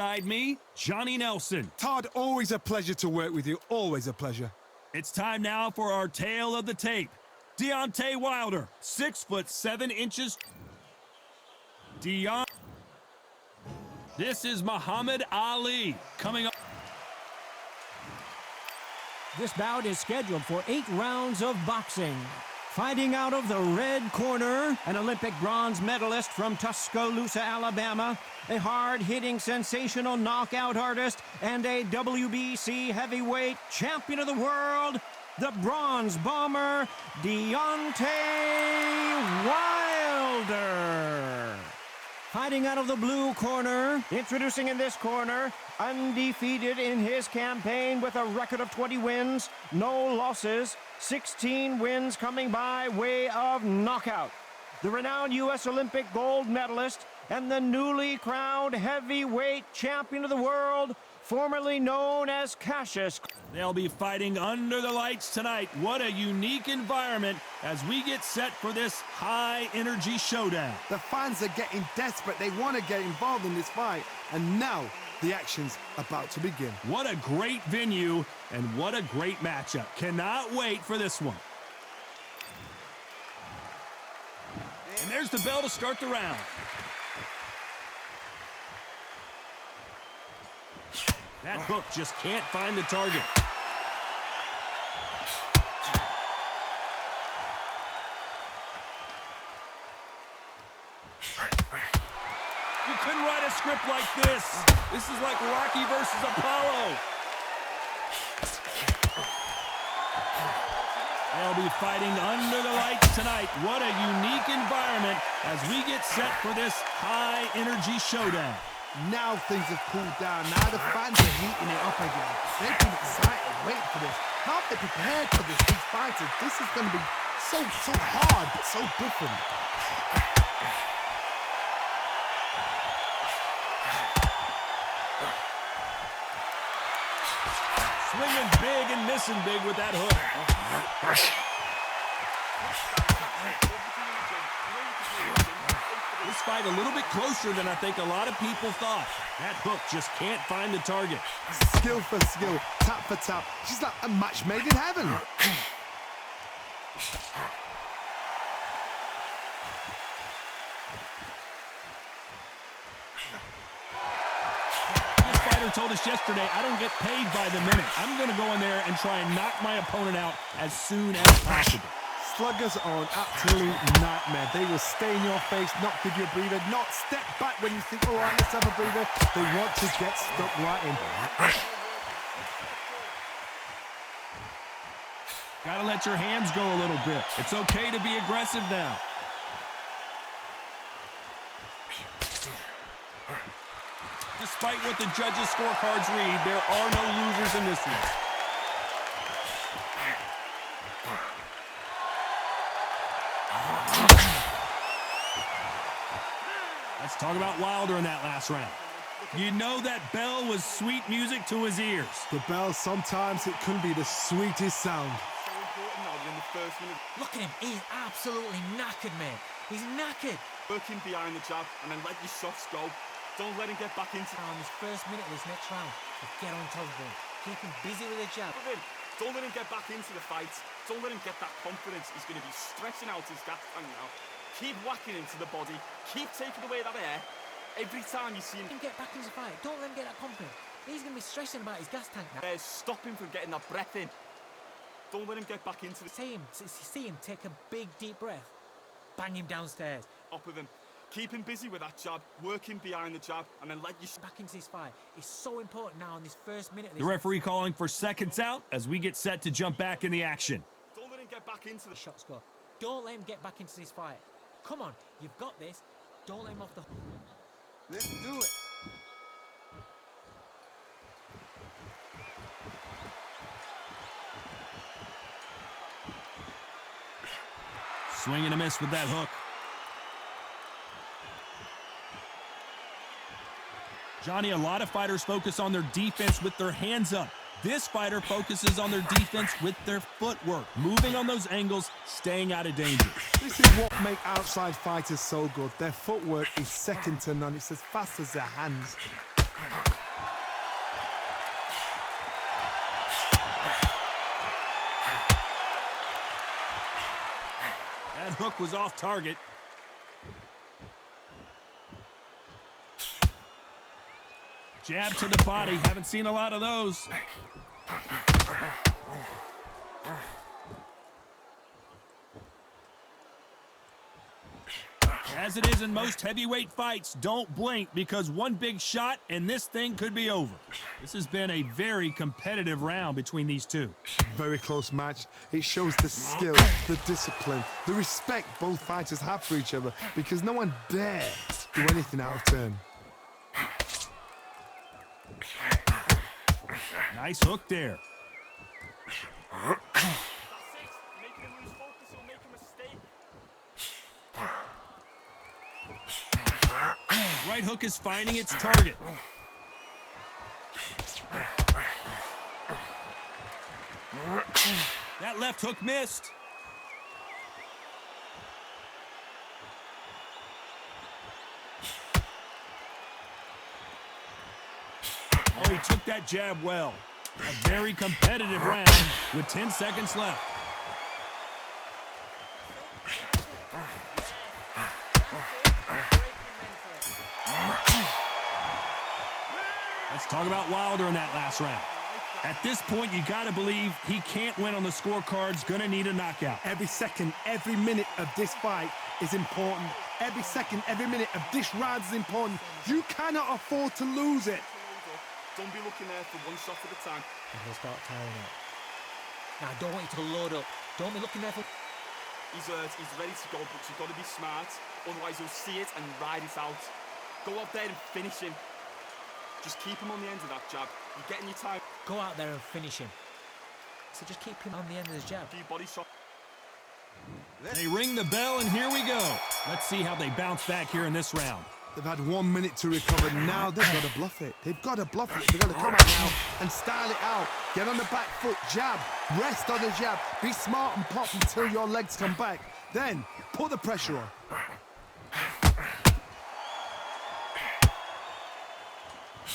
Beside me, Johnny Nelson. Todd, always a pleasure to work with you. Always a pleasure. It's time now for our tale of the tape. Deontay Wilder, 6'7". This is Muhammad Ali coming up. This bout is scheduled for 8 rounds of boxing. Fighting out of the red corner, an Olympic bronze medalist from Tuscaloosa, Alabama, a hard-hitting, sensational knockout artist, and a WBC heavyweight champion of the world, the Bronze Bomber, Deontay Wilder. Fighting out of the blue corner, introducing in this corner, undefeated in his campaign with a record of 20 wins, no losses, 16 wins coming by way of knockout. The renowned U.S. Olympic gold medalist and the newly crowned heavyweight champion of the world, formerly known as Cassius. They'll be fighting under the lights tonight. What a unique environment as we get set for this high-energy showdown. The fans are getting desperate. They want to get involved in this fight. And now the action's about to begin. What a great venue and what a great matchup. Cannot wait for this one. And there's the bell to start the round. That hook just can't find the target. You couldn't write a script like this. This is like Rocky versus Apollo. They'll be fighting under the lights tonight. What a unique environment as we get set for this high-energy showdown. Now things have cooled down. Now the fans are heating it up again. They've been excited, waiting for this. How have they prepared for this, these fighters? This is going to be so hard, but so different. Swinging big and missing big with that hook. This fight a little bit closer than I think a lot of people thought. That hook just can't find the target. Skill for skill, tap for tap. She's like a match made in heaven. This fighter told us yesterday, I don't get paid by the minute. I'm going to go in there and try and knock my opponent out as soon as possible. Sluggers are an absolute nightmare. They will stay in your face, not give you a breather, not step back when you think, all right, let's have a breather. They want to get stuck right in. Gotta let your hands go a little bit. It's okay to be aggressive now. Despite what the judges' scorecards read, there are no losers in this one. Let's talk about Wilder in that last round. You know that bell was sweet music to his ears. The bell, sometimes it can be the sweetest sound. Look at him, he's absolutely knackered, mate. He's knackered. Working behind the jab and then let your shots go. Don't let him get back into Now, in this first minute of this next round, get on top of him. Keep him busy with the jab. Don't let him get back into the fight. Don't let him get that confidence. He's going to be stretching out his gas tank now. Keep whacking into the body. Keep taking away that air. Every time you see him Get back into the fight. Don't let him get that confidence. He's going to be stressing about his gas tank now. stop him from getting that breath in. Don't let him get back into the See him take a big, deep breath. Bang him downstairs. top of him. Keep him busy with that jab. Working behind the jab and then let you Back into this fight. It's so important now in this first minute. The referee calling for seconds out as we get set to jump back in the action. Don't let him get back into the shots go. Don't let him get back into this fight. Come on, you've got this. Don't let him off the... Let's do it. Swing and a miss with that hook. Johnny, a lot of fighters focus on their defense with their hands up. This fighter focuses on their defense with their footwork, moving on those angles, staying out of danger. This is what makes outside fighters so good. Their footwork is second to none. It's as fast as their hands. hook was off target. Jab to the body. Haven't seen a lot of those. As it is in most heavyweight fights, don't blink because one big shot and this thing could be over. This has been a very competitive round between these two. Very close match. It shows the skill, the discipline, the respect both fighters have for each other because no one dare do anything out of turn. Nice hook there. That's it. Making him lose focus, he'll make a mistake. Right hook is finding its target. That left hook missed. Oh, he took that jab well. A very competitive round with 10 seconds left. Let's talk about Wilder in that last round. At this point, you got to believe he can't win on the scorecards. Going to need a knockout. Every second, every minute of this fight is important. Every second, every minute of this round is important. You cannot afford to lose it. Don't be looking there for one shot at a time. And he'll start tiring out. Now, I don't want you to load up. Don't be looking there for... He's ready to go, but you've got to be smart. Otherwise, you'll see it and ride it out. Go out there and finish him. Just keep him on the end of that jab. You're getting your time. Go out there and finish him. So just keep him on the end of the jab. Do your body shot. They ring the bell, and here we go. Let's see how they bounce back here in this round. They've had 1 minute to recover. Now they've got to bluff it. They've got to bluff it. They've got to come out now and style it out. Get on the back foot, jab, rest on the jab. Be smart and pop until your legs come back. Then put the pressure on.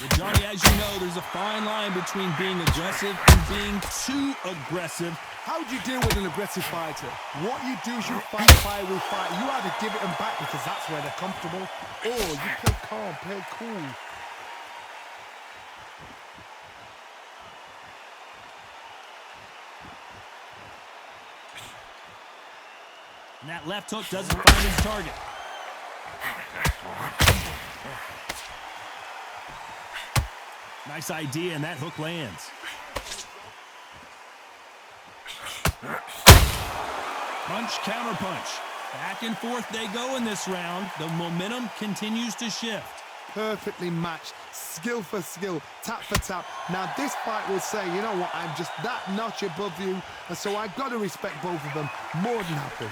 Well, Johnny, as you know, there's a fine line between being aggressive and being too aggressive. How do you deal with an aggressive fighter? What you do is you fight fire with fire. You either give it them back because that's where they're comfortable, or you play calm, play cool. And that left hook doesn't find his target. Nice idea, and that hook lands. Punch, counter punch. Back and forth they go in this round. The momentum continues to shift. Perfectly matched, skill for skill, tap for tap. Now this fight will say, you know what, I'm just that notch above you, and so I've got to respect both of them. More than happy.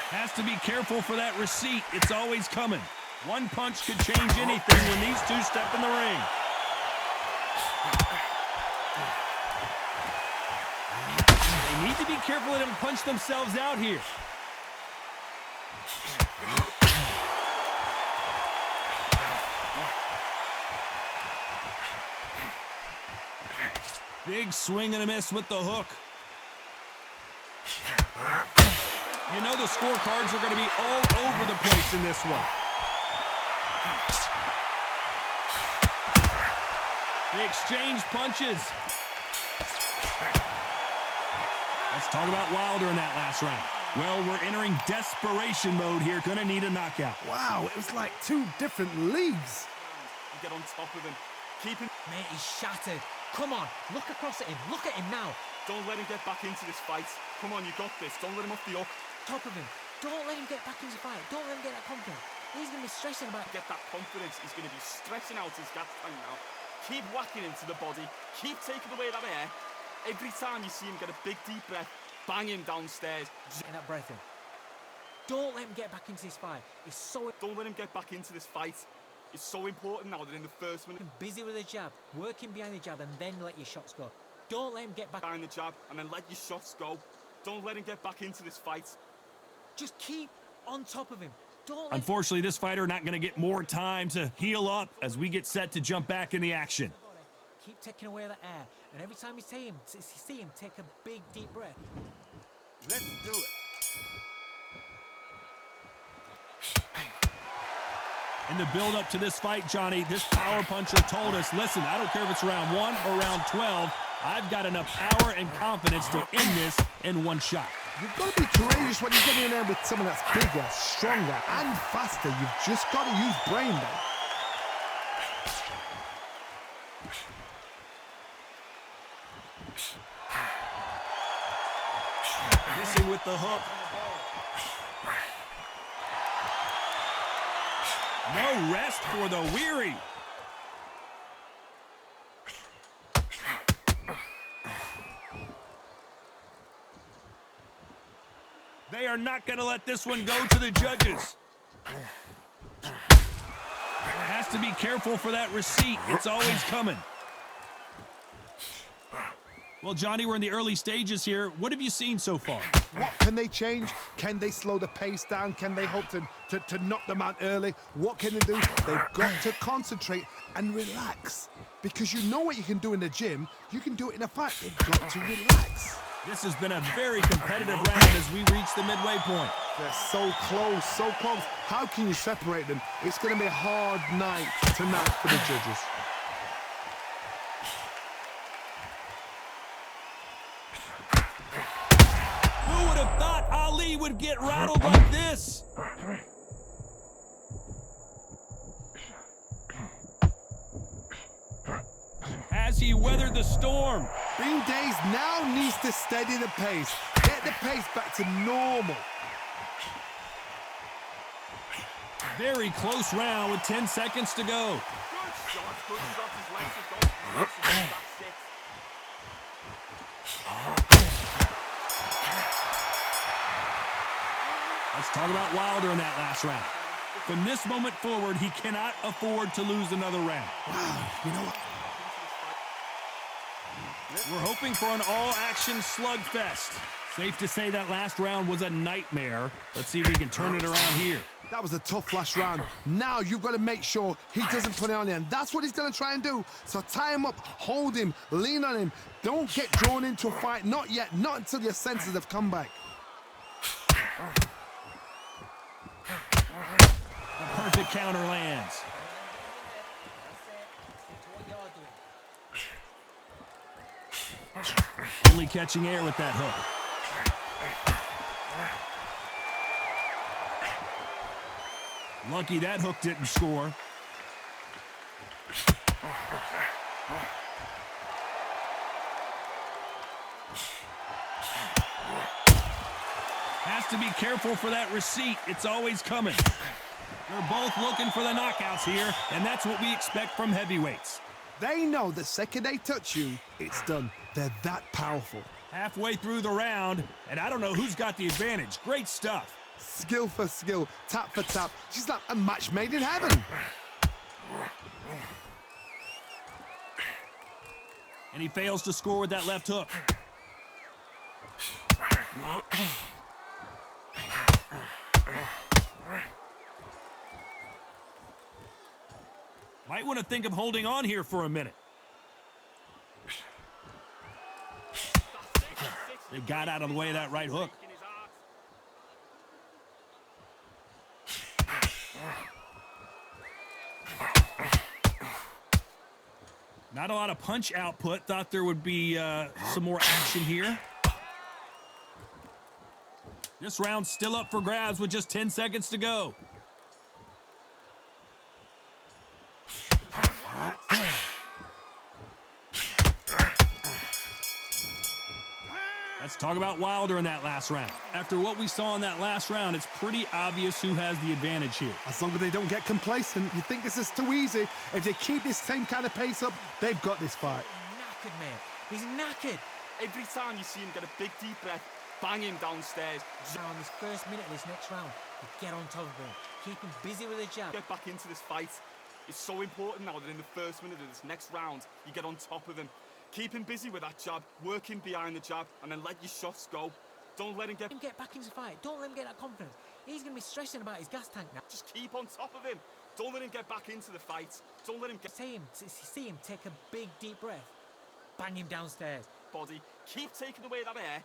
Has to be careful for that receipt. It's always coming. One punch could change anything when these two step in the ring. They need to be careful they don't punch themselves out here. Big swing and a miss with the hook. You know the scorecards are going to be all over the place in this one. They exchange punches. Let's talk about Wilder in that last round. Well, we're entering desperation mode here. Going to need a knockout. Wow, it was like two different leagues. You get on top of him. Keep him. Mate, he's shattered. Come on, look across at him. Look at him now. Don't let him get back into this fight. Come on, you got this. Don't let him off the hook. Top of him. Don't let him get back into the fight. Don't let him get that confidence. He's going to be stressing about... Get that confidence. He's going to be stretching out his gas tank now. Keep whacking into the body. Keep taking away that air. Every time you see him get a big deep breath, bang him downstairs. Getting that breath in. Don't let him get back into this fight. It's so... Don't let him get back into this fight. It's so important now that in the first minute... busy with the jab, working behind the jab, and then let your shots go. Don't let him get back... behind the jab, and then let your shots go. Don't let him get back into this fight. Just keep on top of him. Don't let... Unfortunately, this fighter not going to get more time to heal up as we get set to jump back in the action. Keep taking away that air. And every time you see him take a big, deep breath. Let's do it. In the build-up to this fight, Johnny, this power puncher told us, listen, I don't care if it's round 1 or round 12, I've got enough power and confidence to end this in one shot. You've got to be courageous when you're getting in there with someone that's bigger, stronger, and faster. You've just got to use brain there. Missing with the hook. No rest for the weary. They are not going to let this one go to the judges. Has to be careful for that receipt. It's always coming. Well, Johnny, we're in the early stages here. What have you seen so far? What can they change? Can they slow the pace down? Can they hope to knock them out early? What can they do? They've got to concentrate and relax. Because you know what you can do in the gym, you can do it in a fight. They've got to relax. This has been a very competitive round as we reach the midway point. They're so close, so close. How can you separate them? It's going to be a hard night tonight for the judges. Who would have thought Ali would get rattled like this? Has he weathered the storm? Bean Days now needs to steady the pace. Get the pace back to normal. Very close round with 10 seconds to go. Good shot. His legs have gone. That's it. Let's talk about Wilder in that last round. From this moment forward, he cannot afford to lose another round. You know what? We're hoping for an all-action slugfest. Safe to say that last round was a nightmare. Let's see if we can turn it around here. That was a tough last round. Now you've got to make sure he doesn't put it on you. And that's what he's going to try and do. So tie him up, hold him, lean on him. Don't get drawn into a fight. Not yet. Not until your senses have come back. A perfect counter lands. Only catching air with that hook. Lucky that hook didn't score. Has to be careful for that receipt. It's always coming. They're both looking for the knockouts here, and that's what we expect from heavyweights. They know the second they touch you, it's done. They're that powerful. Halfway through the round, and I don't know who's got the advantage. Great stuff. Skill for skill, tap for tap. She's like a match made in heaven. And he fails to score with that left hook. Might want to think of holding on here for a minute. They got out of the way of that right hook. Not a lot of punch output. Thought there would be some more action here. This round's still up for grabs with just 10 seconds to go. Let's talk about Wilder in that last round. After what we saw in that last round, it's pretty obvious who has the advantage here. As long as they don't get complacent, you think this is too easy. If they keep this same kind of pace up, they've got this fight. Knackered, mate. He's knackered. Every time you see him get a big deep breath, bang him downstairs. Now, in this first minute of this next round, you get on top of him. Keep him busy with a jab. Get back into this fight. It's so important now that in the first minute of this next round, you get on top of him. Keep him busy with that jab, work him behind the jab, and then let your shots go. Don't let him Get back into the fight. Don't let him get that confidence. He's going to be stressing about his gas tank now. Just keep on top of him. Don't let him get back into the fight. Don't let him get See him take a big deep breath. Bang him downstairs. body. Keep taking away that air.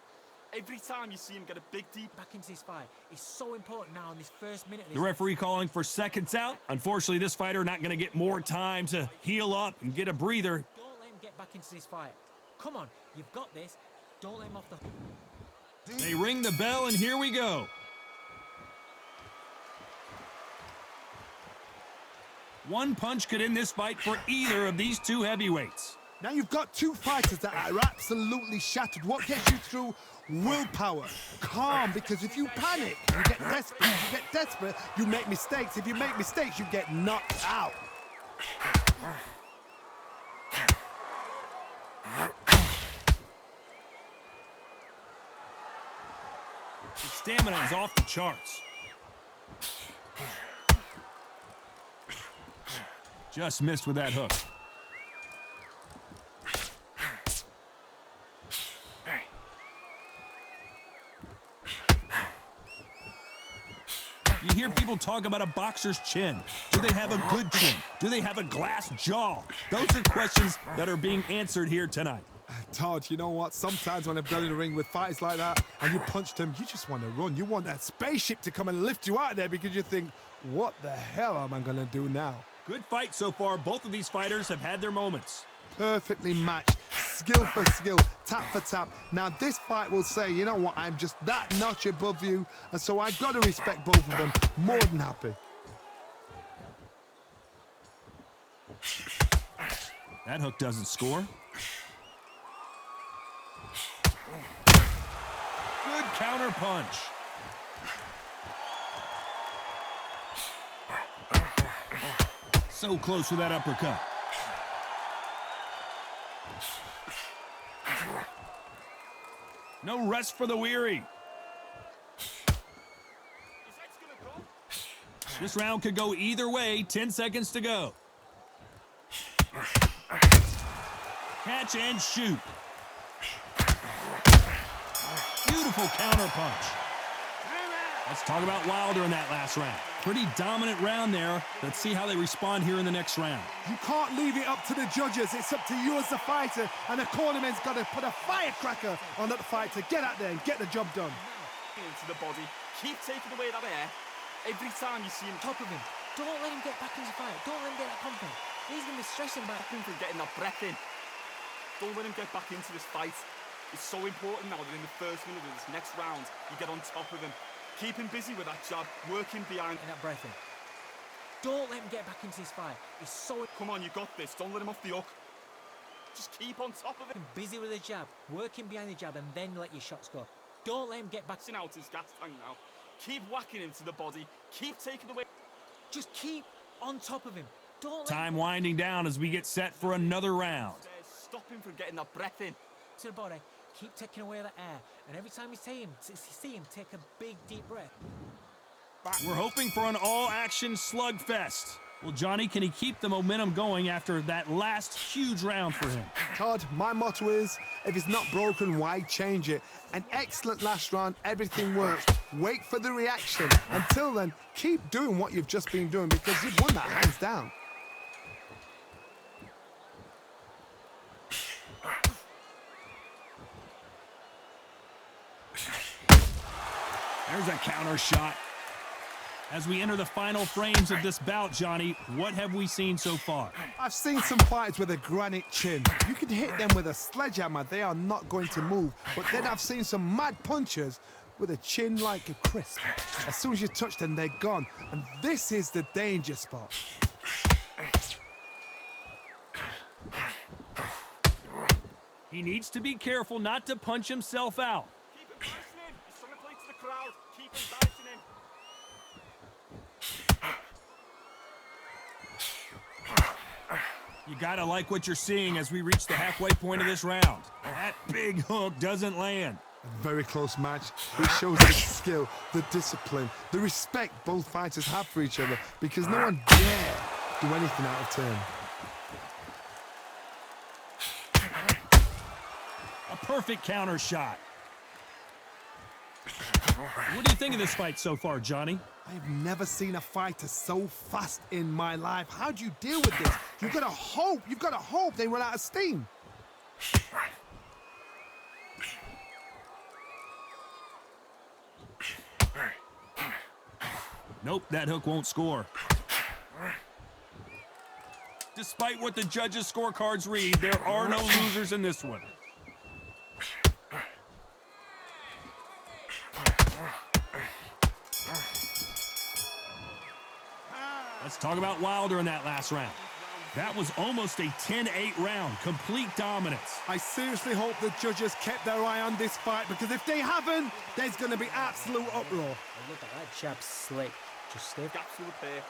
Every time you see him get a big deep Back into this fight. It's so important now in this first minute. The referee calling for seconds out. Unfortunately, this fighter not going to get more time to heal up and get a breather. Don't let him get back into this fight. Come on, you've got this. Don't let him off the... They ring the bell, and here we go. One punch could end this fight for either of these two heavyweights. Now you've got two fighters that are absolutely shattered. What gets you through? Willpower. Calm, because if you panic, you get desperate. If you get desperate, you make mistakes. If you make mistakes, you get knocked out. His stamina is off the charts. Just missed with that hook. You hear people talk about a boxer's chin. Do they have a good chin? Do they have a glass jaw? Those are questions that are being answered here tonight. Todd, you know what? Sometimes when I've done in the ring with fights like that and you punched him, you just want to run. You want that spaceship to come and lift you out of there because you think, what the hell am I going to do now? Good fight so far. Both of these fighters have had their moments. Perfectly matched, skill for skill, tap for tap. Now this fight will say, you know what, I'm just that notch above you, and so I've got to respect both of them. More than happy. That hook doesn't score. Good counter punch. So close with that uppercut. No rest for the weary. his head's gonna go. This round could go either way. 10 seconds to go. Catch and shoot. Beautiful counter punch. Let's talk about Wilder in that last round. Pretty dominant round there. Let's see how they respond here in the next round. You can't leave it up to the judges. It's up to you as the fighter, and the cornerman's got to put a firecracker on that fight to get out there and get the job done. Into the body. Keep taking away that air. Every time you see him Top of him. Don't let him get back into the fight. Don't let him get that confidence. He's going to be stressing about him from getting that breath in. Don't let him get back into this fight. It's so important now that in the first minute of this next round, you get on top of him. Keep him busy with that jab, working behind. that breath in. Don't let him get back into this fight. He's so Come on, you got this. Don't let him off the hook. Just keep on top of him. busy with the jab, working behind the jab, and then let your shots go. Don't let him get back. Passing out his gas tank now. Keep whacking him to the body. Keep taking away. Just keep on top of him. Don't let Time winding down as we get set for another round. Stop him from getting that breath in. to the body. Keep taking away that air. And every time you see him take a big, deep breath. We're hoping for an all-action slugfest. Well, Johnny, can he keep the momentum going after that last huge round for him? Todd, my motto is, if it's not broken, why change it? An excellent last round, everything works. Wait for the reaction. Until then, keep doing what you've just been doing because you've won that hands down. There's a counter shot. As we enter the final frames of this bout, Johnny, what have we seen so far? I've seen some fighters with a granite chin. You can hit them with a sledgehammer, they are not going to move. But then I've seen some mad punchers with a chin like a crisp. As soon as you touch them, they're gone. And this is the danger spot. He needs to be careful not to punch himself out. Keep him dicing him. He's trying to play to the crowd. Keep him dicing him. You gotta like what you're seeing as we reach the halfway point of this round. That big hook doesn't land. A very close match. It shows the skill, the discipline, the respect both fighters have for each other because no one dare do anything out of turn. A perfect counter shot. What do you think of this fight so far, Johnny? I've never seen a fighter so fast in my life. How do you deal with this? You've got to hope they run out of steam. Nope, that hook won't score. Despite what the judges' scorecards read, there are no losers in this one. Let's talk about Wilder in that last round. That was almost a 10-8 round, complete dominance. I seriously hope the judges kept their eye on this fight, because if they haven't, there's going to be absolute uproar. Look at that jab slick. Just stay. Gaps to repair.